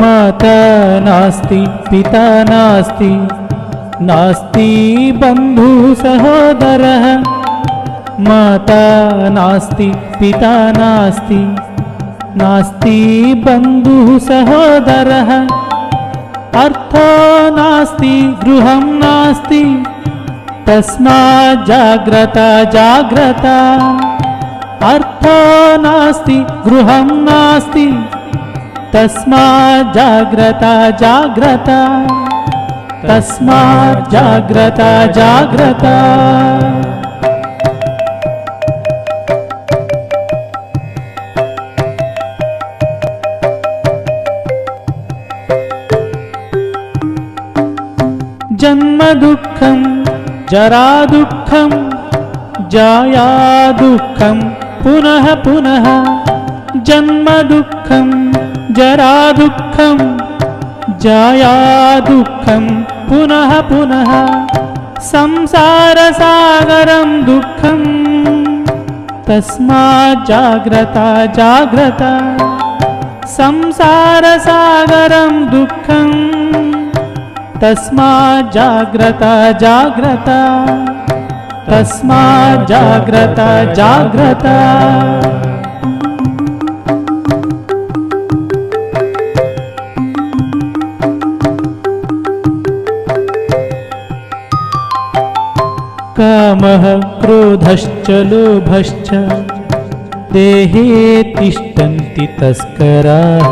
माता नास्ति पिता नास्ति नास्ति बन्धु सहोदरः माता नास्ति पिता नास्ति नास्ति बन्धु सहोदरः अर्थो नास्ति गृहं नास्ति तस्मात् जाग्रता जाग्रता अर्थो नास्ति गृहं नास्ति तस्मात् जाग्रता जाग्रता तस्मात् जाग्रता जाग्रता जन्म दुःखं जरा दुःखं जाया दुःखं पुनः पुनः जन्म दुःखं जरा दुःखं जाया दुःखं पुनः पुनः संसारसागरं दुःखं तस्मात् जाग्रता जाग्रता संसारसागरं दुःखं तस्मात् जाग्रता जाग्रता तस्मात् जाग्रता जाग्रता कामः क्रोधश्च लोभश्च देहे तिष्ठन्ति तस्कराः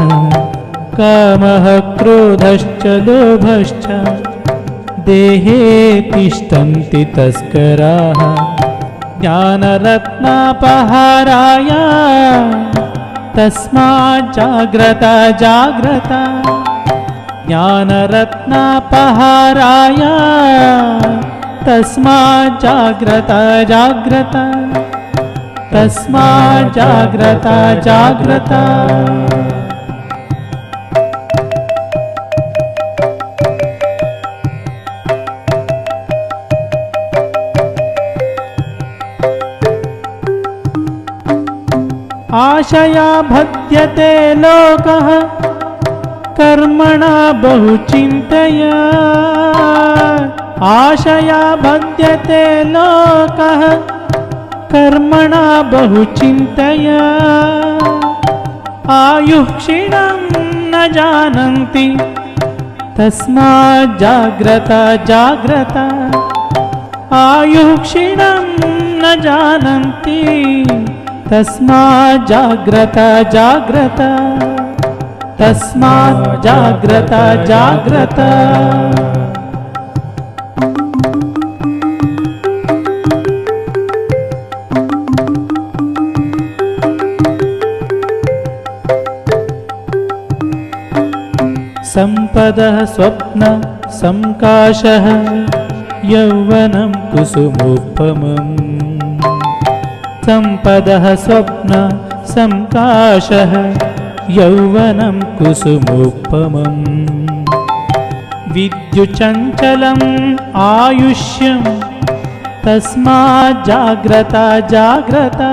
कामः क्रोधश्च लोभश्च देहे तिष्ठन्ति तस्कराः ज्ञानरत्नापहाराय तस्मात् जाग्रता जाग्रता ज्ञानरत्नापहाराय तस्मात् जाग्रता जाग्रता तस्मात् जाग्रता जाग्रता आशया बध्यते लोकः कर्मणा बहुचिन्तया आशया बध्यते लोकः कर्मणा बहुचिन्तया आयुः क्षीणं न जानन्ति तस्मात् जाग्रता जाग्रता आयुः क्षीणं न जानन्ति तस्मात् जाग्रता जाग्रता तस्मात् जाग्रता जाग्रता संपदः स्वप्न संकाशः यौवनं कुसुमोपमम् संपदः स्वप्न संकाशः यौवनं कुसुमोपमम् विद्युच्चञ्चलम् आयुष्यं तस्मात् जाग्रता जाग्रता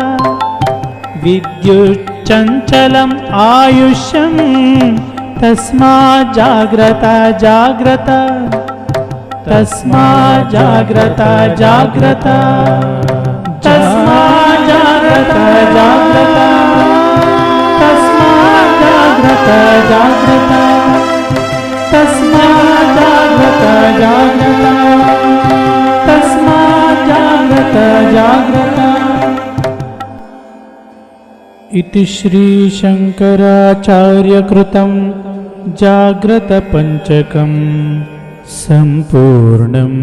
विद्युच्चञ्चलम् आयुष्यं तस्मात् जाग्रता जाग्रता तस्मात् जाग्रता जाग्रता तस्मात् जाग्रता जाग्रता तस्मात् जाग्रता जाग्रता तस्मात् जाग्रता जाग्रता तस्मात् जाग्रता जाग्रता इति श्री शंकराचार्यकृतं जाग्रतपञ्चकं सम्पूर्णम्।